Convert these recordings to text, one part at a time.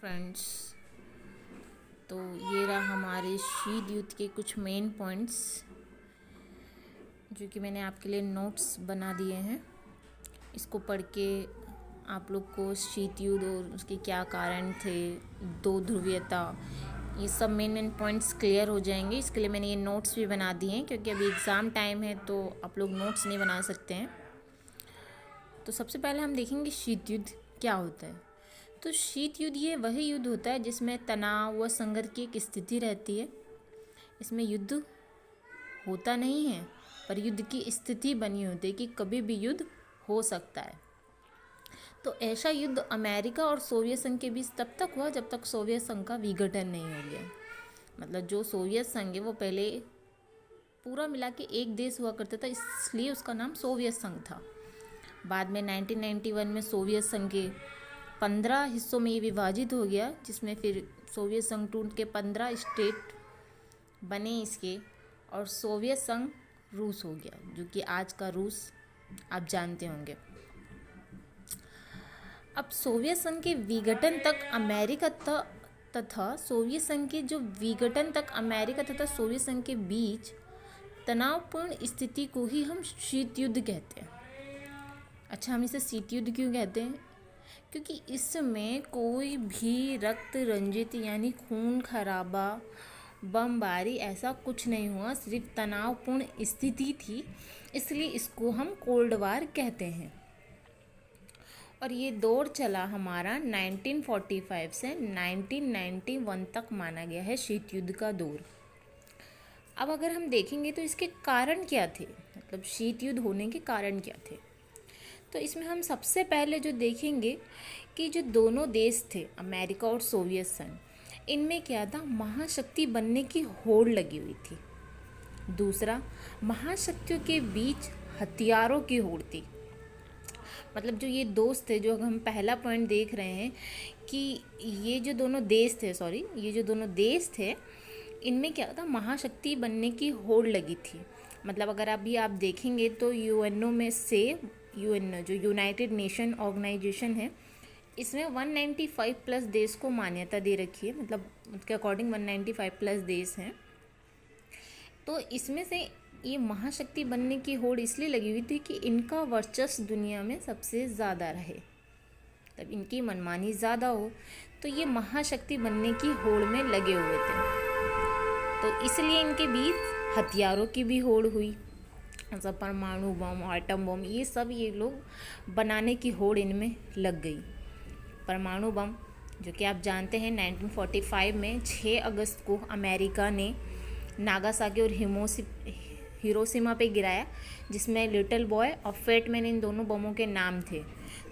Friends, तो ये रहा हमारे शीत युद्ध के कुछ मेन पॉइंट्स जो कि मैंने आपके लिए नोट्स बना दिए हैं। इसको पढ़ के आप लोग को शीत युद्ध और उसके क्या कारण थे, दो ध्रुवीयता, ये सब मेन पॉइंट्स क्लियर हो जाएंगे। इसके लिए मैंने ये नोट्स भी बना दिए हैं क्योंकि अभी एग्ज़ाम टाइम है तो आप लोग नोट्स नहीं बना सकते हैं। तो सबसे पहले हम देखेंगे शीत युद्ध क्या होता है। तो शीत युद्ध ये वही युद्ध होता है जिसमें तनाव व संघर्ष की एक स्थिति रहती है। इसमें युद्ध होता नहीं है पर युद्ध की स्थिति बनी होती है कि कभी भी युद्ध हो सकता है। तो ऐसा युद्ध अमेरिका और सोवियत संघ के बीच तब तक हुआ जब तक सोवियत संघ का विघटन नहीं हो गया। मतलब जो सोवियत संघ है वो पहले पूरा मिला के एक देश हुआ करता था, इसलिए उसका नाम सोवियत संघ था। बाद में 1991 में सोवियत संघ के 15 हिस्सों में ये विभाजित हो गया, जिसमें फिर सोवियत संघ टूट के 15 स्टेट बने इसके, और सोवियत संघ रूस हो गया, जो कि आज का रूस आप जानते होंगे। अब सोवियत संघ के विघटन तक अमेरिका तथा सोवियत संघ के जो विघटन तक अमेरिका तथा सोवियत संघ के बीच तनावपूर्ण स्थिति को ही हम शीत युद्ध कहते हैं। अच्छा, हम इसे शीत युद्ध क्यों कहते हैं? क्योंकि इसमें कोई भी रक्त रंजित यानी खून खराबा, बमबारी ऐसा कुछ नहीं हुआ, सिर्फ तनावपूर्ण स्थिति थी, इसलिए इसको हम कोल्ड वार कहते हैं। और ये दौर चला हमारा 1945 से 1991 तक माना गया है शीत युद्ध का दौर। अब अगर हम देखेंगे तो इसके कारण क्या थे, मतलब शीत युद्ध होने के कारण क्या थे, तो इसमें हम सबसे पहले जो देखेंगे कि जो दोनों देश थे अमेरिका और सोवियत संघ, इनमें क्या था, महाशक्ति बनने की होड़ लगी हुई थी। दूसरा, महाशक्तियों के बीच हथियारों की होड़ थी। मतलब जो ये दोस्त थे, जो हम पहला पॉइंट देख रहे हैं कि ये जो दोनों देश थे इनमें क्या था, महाशक्ति बनने की होड़ लगी थी। मतलब अगर अभी आप देखेंगे तो यूएनओ में से यूएनओ जो यूनाइटेड नेशन ऑर्गेनाइजेशन है, इसमें 195 प्लस देश को मान्यता दे रखी है। मतलब उसके अकॉर्डिंग 195 प्लस देश हैं। तो इसमें से ये महाशक्ति बनने की होड़ इसलिए लगी हुई थी कि इनका वर्चस्व दुनिया में सबसे ज़्यादा रहे, तब इनकी मनमानी ज़्यादा हो, तो ये महाशक्ति बनने की होड़ में लगे हुए थे। तो इसलिए इनके बीच हथियारों की भी होड़ हुई, मतलब परमाणु बम, एटम बम, ये सब ये लोग बनाने की होड़ इनमें लग गई। परमाणु बम जो कि आप जानते हैं 1945 में 6 अगस्त को अमेरिका ने नागासाकी और हिरोशिमा पे गिराया, जिसमें लिटिल बॉय और फैट मैन इन दोनों बमों के नाम थे।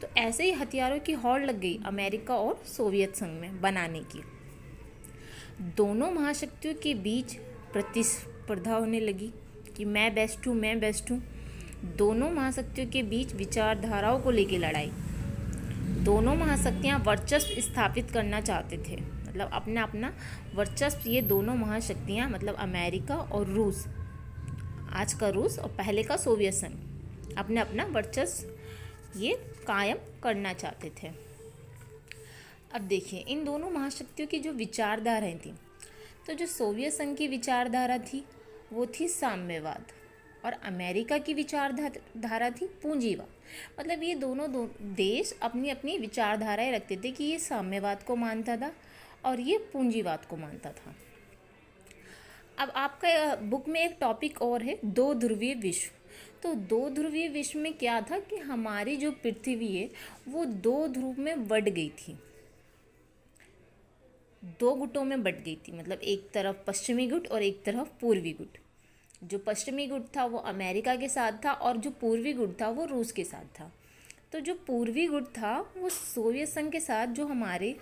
तो ऐसे ही हथियारों की होड़ लग गई अमेरिका और सोवियत संघ में बनाने की। दोनों महाशक्तियों के बीच प्रतिस्पर्धा होने लगी कि मैं बेस्ट हूँ। दोनों महाशक्तियों के बीच विचारधाराओं को लेकर लड़ाई। दोनों महाशक्तियाँ वर्चस्व स्थापित करना चाहते थे, मतलब अपना अपना वर्चस्व। ये दोनों महाशक्तियाँ मतलब अमेरिका और रूस, आज का रूस और पहले का सोवियत संघ, अपना अपना वर्चस्व ये कायम करना चाहते थे। अब देखिए इन दोनों महाशक्तियों की जो विचारधाराएं थी, तो जो सोवियत संघ की विचारधारा थी वो थी साम्यवाद, और अमेरिका की विचारधारा थी पूंजीवाद। मतलब ये दोनों देश अपनी अपनी विचारधाराएं रखते थे कि ये साम्यवाद को मानता था और ये पूंजीवाद को मानता था। अब आपका बुक में एक टॉपिक और है, दो ध्रुवीय विश्व। तो दो ध्रुवीय विश्व में क्या था कि हमारी जो पृथ्वी है वो दो ध्रुव में बट गई थी, दो गुटों में बट गई थी। मतलब एक तरफ पश्चिमी गुट और एक तरफ पूर्वी गुट। जो पश्चिमी गुट था वो अमेरिका के साथ था और जो पूर्वी गुट था वो रूस के साथ था। तो जो पूर्वी गुट था वो सोवियत संघ के साथ, जो हमारे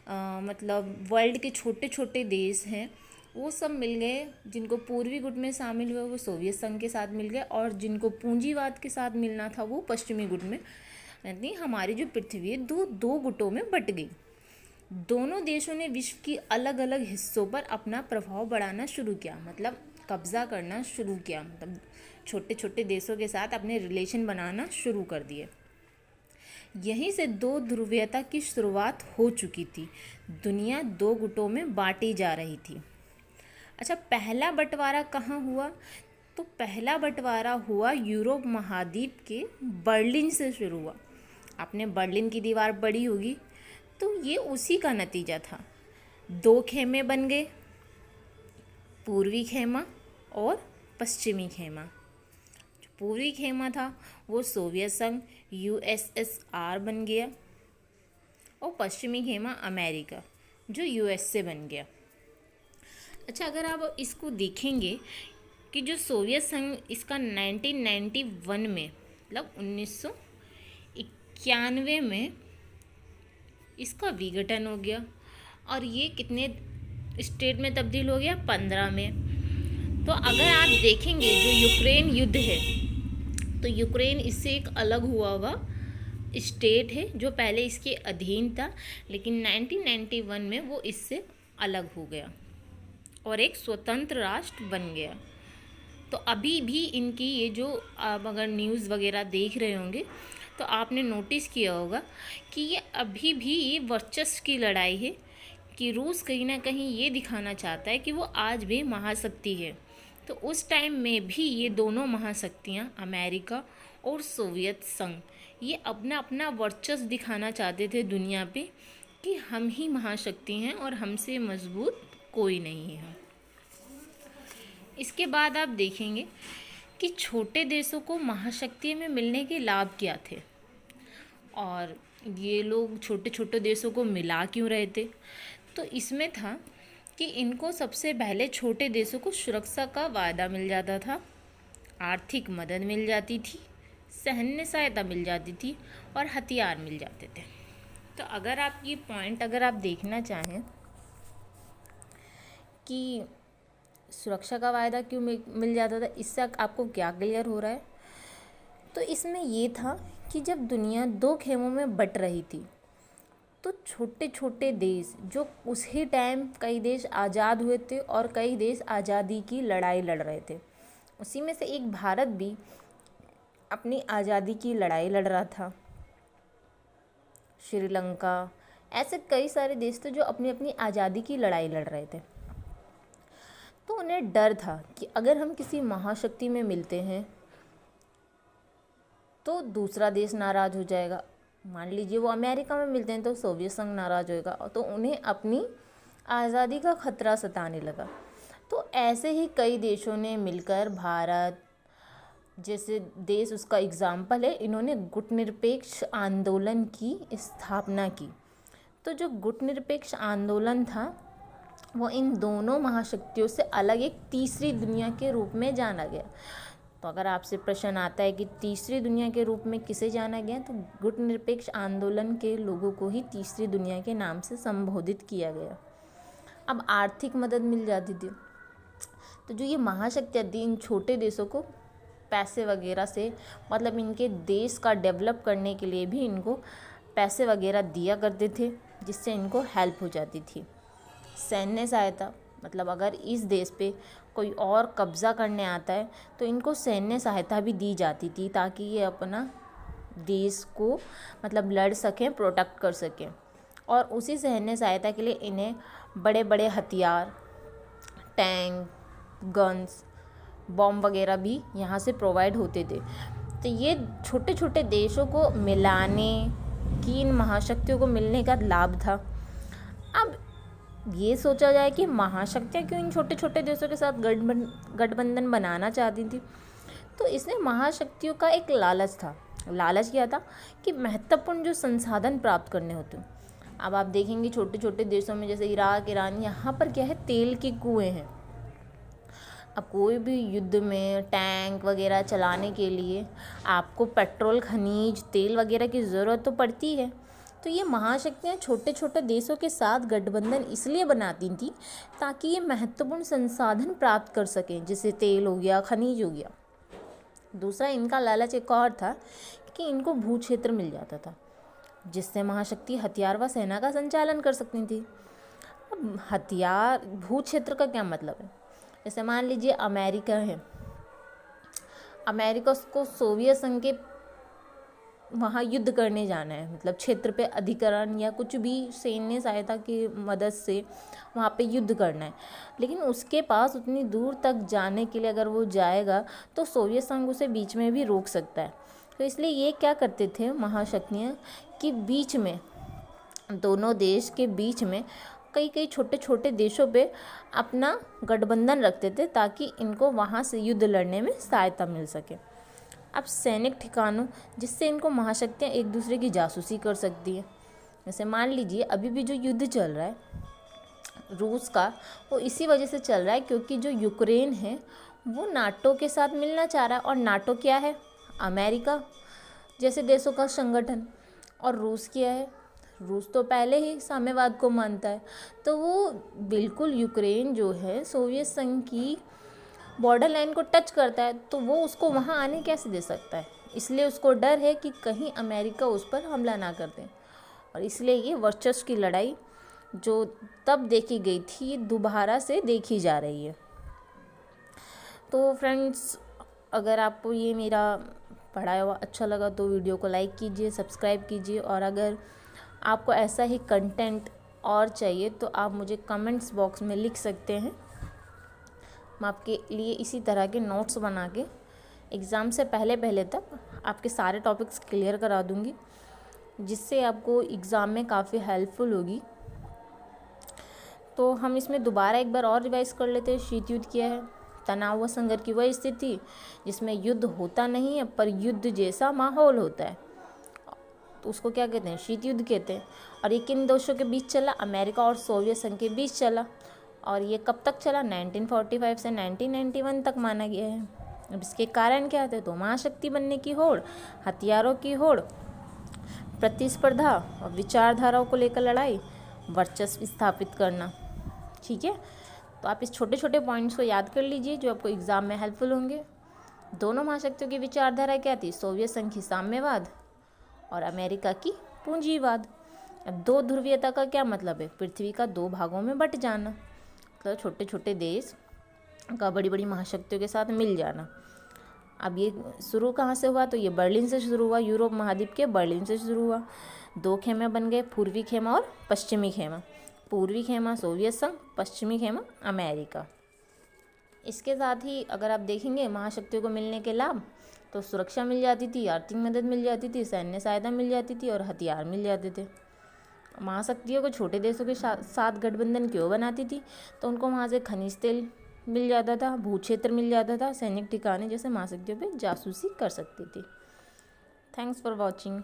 मतलब वर्ल्ड के छोटे छोटे देश हैं वो सब मिल गए। जिनको पूर्वी गुट में शामिल हुए वो सोवियत संघ के साथ मिल गए, और जिनको पूंजीवाद के साथ मिलना था वो पश्चिमी गुट में, यानी हमारी जो पृथ्वी है दो गुटों में बट गई। दोनों देशों ने विश्व की अलग अलग हिस्सों पर अपना प्रभाव बढ़ाना शुरू किया, मतलब कब्जा करना शुरू किया। मतलब छोटे छोटे देशों के साथ अपने रिलेशन बनाना शुरू कर दिए। यहीं से दो ध्रुवीयता की शुरुआत हो चुकी थी। दुनिया दो गुटों में बांटी जा रही थी। अच्छा, पहला बंटवारा कहाँ हुआ? तो पहला बंटवारा हुआ यूरोप महाद्वीप के बर्लिन से शुरू हुआ। आपने बर्लिन की दीवार पढ़ी होगी, तो ये उसी का नतीजा था। दो खेमे बन गए, पूर्वी खेमा और पश्चिमी खेमा। जो पूर्वी खेमा था वो सोवियत संघ यूएसएसआर बन गया, और पश्चिमी खेमा अमेरिका जो यूएसए बन गया। अच्छा, अगर आप इसको देखेंगे कि जो सोवियत संघ इसका 1991 में मतलब 1991 में इसका विघटन हो गया, और ये कितने स्टेट में तब्दील हो गया? 15 में। तो अगर आप देखेंगे जो यूक्रेन युद्ध है, तो यूक्रेन इससे एक अलग हुआ स्टेट है जो पहले इसके अधीन था, लेकिन 1991 में वो इससे अलग हो गया और एक स्वतंत्र राष्ट्र बन गया। तो अभी भी इनकी ये जो आप अगर न्यूज़ वगैरह देख रहे होंगे तो आपने नोटिस किया होगा कि ये अभी भी ये वर्चस्व की लड़ाई है, कि रूस कहीं ना कहीं ये दिखाना चाहता है कि वो आज भी महाशक्ति है। तो उस टाइम में भी ये दोनों महाशक्तियाँ अमेरिका और सोवियत संघ ये अपना अपना वर्चस्व दिखाना चाहते थे दुनिया पे, कि हम ही महाशक्ति हैं और हमसे मजबूत कोई नहीं है। इसके बाद आप देखेंगे कि छोटे देशों को महाशक्ति में मिलने के लाभ क्या थे, और ये लोग छोटे छोटे देशों को मिला क्यों रहे थे? तो इसमें था कि इनको सबसे पहले छोटे देशों को सुरक्षा का वायदा मिल जाता था, आर्थिक मदद मिल जाती थी, सैन्य सहायता मिल जाती थी और हथियार मिल जाते थे। तो अगर आप ये पॉइंट अगर आप देखना चाहें कि सुरक्षा का वायदा क्यों मिल जाता था, इससे आपको क्या क्लियर हो रहा है? तो इसमें ये था कि जब दुनिया दो खेमों में बट रही थी, तो छोटे छोटे देश जो उसी टाइम कई देश आज़ाद हुए थे और कई देश आज़ादी की लड़ाई लड़ रहे थे, उसी में से एक भारत भी अपनी आज़ादी की लड़ाई लड़ रहा था। श्रीलंका, ऐसे कई सारे देश थे जो अपनी अपनी आज़ादी की लड़ाई लड़ रहे थे। तो उन्हें डर था कि अगर हम किसी महाशक्ति में मिलते हैं तो दूसरा देश नाराज़ हो जाएगा। मान लीजिए वो अमेरिका में मिलते हैं तो सोवियत संघ नाराज़ होएगा, तो उन्हें अपनी आज़ादी का खतरा सताने लगा। तो ऐसे ही कई देशों ने मिलकर, भारत जैसे देश उसका एग्जाम्पल है, इन्होंने गुटनिरपेक्ष आंदोलन की स्थापना की। तो जो गुटनिरपेक्ष आंदोलन था वो इन दोनों महाशक्तियों से अलग एक तीसरी दुनिया के रूप में जाना गया। तो अगर आपसे प्रश्न आता है कि तीसरी दुनिया के रूप में किसे जाना गया, तो गुटनिरपेक्ष आंदोलन के लोगों को ही तीसरी दुनिया के नाम से संबोधित किया गया। अब आर्थिक मदद मिल जाती थी, तो जो ये महाशक्तियाँ थी इन छोटे देशों को पैसे वगैरह से, मतलब इनके देश का डेवलप करने के लिए भी इनको पैसे वगैरह दिया करते थे, जिससे इनको हेल्प हो जाती थी। सैन्य सहायता, मतलब अगर इस देश पे कोई और कब्ज़ा करने आता है तो इनको सैन्य सहायता भी दी जाती थी, ताकि ये अपना देश को मतलब लड़ सकें, प्रोटेक्ट कर सकें। और उसी सैन्य सहायता के लिए इन्हें बड़े बड़े हथियार, टैंक, गन्स, बॉम्ब वगैरह भी यहाँ से प्रोवाइड होते थे। तो ये छोटे छोटे देशों को मिलाने की इन महाशक्तियों को मिलने का लाभ था। अब ये सोचा जाए कि महाशक्तियाँ क्यों इन छोटे छोटे देशों के साथ गठबंधन बनाना चाहती थी, तो इसमें महाशक्तियों का एक लालच था। लालच क्या था कि महत्वपूर्ण जो संसाधन प्राप्त करने होते हैं। अब आप देखेंगे छोटे छोटे देशों में जैसे इराक, ईरान, यहाँ पर क्या है, तेल के कुएँ हैं। अब कोई भी युद्ध में टैंक वगैरह चलाने के लिए आपको पेट्रोल, खनिज तेल वगैरह की ज़रूरत तो पड़ती है। तो ये महाशक्तियाँ छोटे छोटे देशों के साथ गठबंधन इसलिए बनाती थी ताकि ये महत्वपूर्ण संसाधन प्राप्त कर सकें, जैसे तेल हो गया, खनिज हो गया। दूसरा इनका लालच एक और था कि इनको भू क्षेत्र मिल जाता था, जिससे महाशक्ति हथियार व सेना का संचालन कर सकती थी। अब हथियार, भू क्षेत्र का क्या मतलब है? जैसे मान लीजिए अमेरिका है, अमेरिका को सोवियत संघ के वहाँ युद्ध करने जाना है, मतलब क्षेत्र पे अधिकरण या कुछ भी सैन्य सहायता की मदद से वहाँ पे युद्ध करना है। लेकिन उसके पास उतनी दूर तक जाने के लिए अगर वो जाएगा तो सोवियत संघ उसे बीच में भी रोक सकता है। तो इसलिए ये क्या करते थे महाशक्तियाँ कि बीच में, दोनों देश के बीच में कई कई छोटे छोटे देशों पे अपना गठबंधन रखते थे ताकि इनको वहाँ से युद्ध लड़ने में सहायता मिल सके। अब सैनिक ठिकानों जिससे इनको महाशक्तियाँ एक दूसरे की जासूसी कर सकती है। जैसे मान लीजिए अभी भी जो युद्ध चल रहा है रूस का, वो इसी वजह से चल रहा है क्योंकि जो यूक्रेन है वो नाटो के साथ मिलना चाह रहा है, और नाटो क्या है, अमेरिका जैसे देशों का संगठन, और रूस क्या है, रूस तो पहले ही साम्यवाद को मानता है। तो वो बिल्कुल यूक्रेन जो है सोवियत संघ की बॉर्डर लाइन को टच करता है, तो वो उसको वहाँ आने कैसे दे सकता है। इसलिए उसको डर है कि कहीं अमेरिका उस पर हमला ना कर दे, और इसलिए ये वर्चस्व की लड़ाई जो तब देखी गई थी दोबारा से देखी जा रही है। तो फ्रेंड्स, अगर आपको ये मेरा पढ़ाया हुआ अच्छा लगा तो वीडियो को लाइक कीजिए, सब्सक्राइब कीजिए, और अगर आपको ऐसा ही कंटेंट और चाहिए तो आप मुझे कमेंट्स बॉक्स में लिख सकते हैं। मैं आपके लिए इसी तरह के नोट्स बना के एग्ज़ाम से पहले तक आपके सारे टॉपिक्स क्लियर करा दूँगी, जिससे आपको एग्ज़ाम में काफ़ी हेल्पफुल होगी। तो हम इसमें दोबारा एक बार और रिवाइज़ कर लेते हैं। शीत युद्ध क्या है? तनाव व संघर्ष की वह स्थिति जिसमें युद्ध होता नहीं है पर युद्ध जैसा माहौल होता है, तो उसको क्या कहते हैं? शीत युद्ध कहते हैं। और ये किन देशों के बीच चला? अमेरिका और सोवियत संघ के बीच चला। और ये कब तक चला? 1945 से 1991 तक माना गया है। अब इसके कारण क्या थे? तो महाशक्ति बनने की होड़, हथियारों की होड़, प्रतिस्पर्धा और विचारधाराओं को लेकर लड़ाई, वर्चस्व स्थापित करना। ठीक है, तो आप इस छोटे छोटे पॉइंट्स को याद कर लीजिए जो आपको एग्ज़ाम में हेल्पफुल होंगे। दोनों महाशक्तियों की विचारधारा क्या थी? सोवियत संघ की साम्यवाद और अमेरिका की पूंजीवाद। अब दो ध्रुवीयता का क्या मतलब है? पृथ्वी का दो भागों में बट जाना, मतलब छोटे छोटे देश का बड़ी बड़ी महाशक्तियों के साथ मिल जाना। अब ये शुरू कहाँ से हुआ? तो ये बर्लिन से शुरू हुआ, यूरोप महाद्वीप के बर्लिन से शुरू हुआ। दो खेमे बन गए, पूर्वी खेमा और पश्चिमी खेमा। पूर्वी खेमा सोवियत संघ, पश्चिमी खेमा अमेरिका। इसके साथ ही अगर आप देखेंगे महाशक्तियों को मिलने के लाभ, तो सुरक्षा मिल जाती थी, आर्थिक मदद मिल जाती थी, सैन्य सहायता मिल जाती थी और हथियार मिल जाते थे। महाशक्तियों को छोटे देशों के साथ गठबंधन क्यों बनाती थी? तो उनको वहाँ से खनिज तेल मिल जाता था, भू क्षेत्र मिल जाता था, सैनिक ठिकाने जैसे महाशक्तियों पे जासूसी कर सकती थी। Thanks for watching.